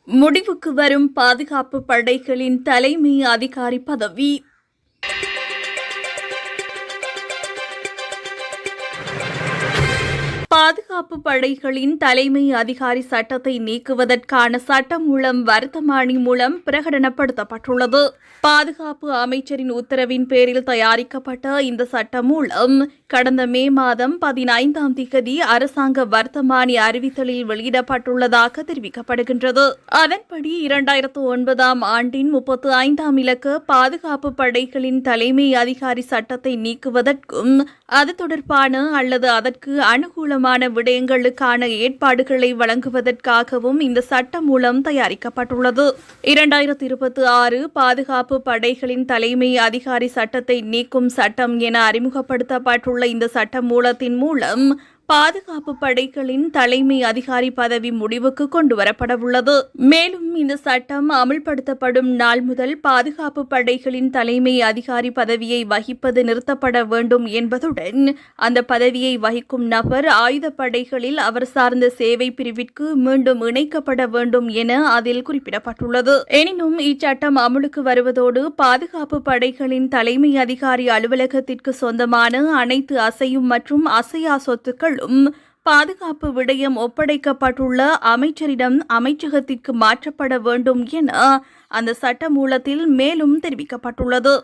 முடிவுக்கு வரும் பாதுகாப்பு படைகளின் தலைமை அதிகாரி பதவி. பாதுகாப்பு படைகளின் தலைமை அதிகாரி சட்டத்தை நீக்குவதற்கான சட்டமூலம் வர்த்தமானி மூலம் பிரகடனப்படுத்தப்பட்டுள்ளது. பாதுகாப்பு அமைச்சரின் உத்தரவின் பேரில் தயாரிக்கப்பட்ட இந்த சட்டமூலம் கடந்த மே மாதம் 15ஆம் தேதி அரசாங்க வர்த்தமானி அறிவித்தலில் வெளியிடப்பட்டுள்ளதாக தெரிவிக்கப்படுகின்றது. அதன்படி 2009ஆம் ஆண்டின் 35ஆம் இலக்க பாதுகாப்பு படைகளின் தலைமை அதிகாரி சட்டத்தை நீக்குவதற்கும் அது தொடர்பான அல்லது அதற்கு அனுகூலமான விடயங்களுக்கான ஏற்பாடுகளை வழங்குவதற்காகவும் இந்த சட்டம் மூலம் தயாரிக்கப்பட்டுள்ளது. 2026 பாதுகாப்பு படைகளின் தலைமை அதிகாரி சட்டத்தை நீக்கும் சட்டம் என அறிமுகப்படுத்தப்பட்டுள்ள இந்த சட்ட மூலத்தின் மூலம் பாதுகாப்பு படைகளின் தலைமை அதிகாரி பதவி முடிவுக்கு கொண்டுவரப்படவுள்ளது. மேலும் இந்த சட்டம் அமல்படுத்தப்படும் நாள் முதல் பாதுகாப்பு படைகளின் தலைமை அதிகாரி பதவியை வகிப்பது நிறுத்தப்பட வேண்டும் என்பதுடன் அந்த பதவியை வகிக்கும் நபர் ஆயுதப்படைகளில் அவர் சார்ந்த சேவை பிரிவிற்கு மீண்டும் இணைக்கப்பட வேண்டும் என அதில் குறிப்பிடப்பட்டுள்ளது. எனினும் இச்சட்டம் அமலுக்கு வருவதோடு பாதுகாப்பு படைகளின் தலைமை அதிகாரி அலுவலகத்திற்கு சொந்தமான அனைத்து அசையும் மற்றும் அசையா சொத்துக்கள் பாதுகாப்பு விடயம் ஒப்படைக்கப்பட்டுள்ள அமைச்சரிடம் அமைச்சகத்திற்கு மாற்றப்பட வேண்டும் என அந்த சட்ட மூலத்தில் மேலும் தெரிவிக்கப்பட்டுள்ளது.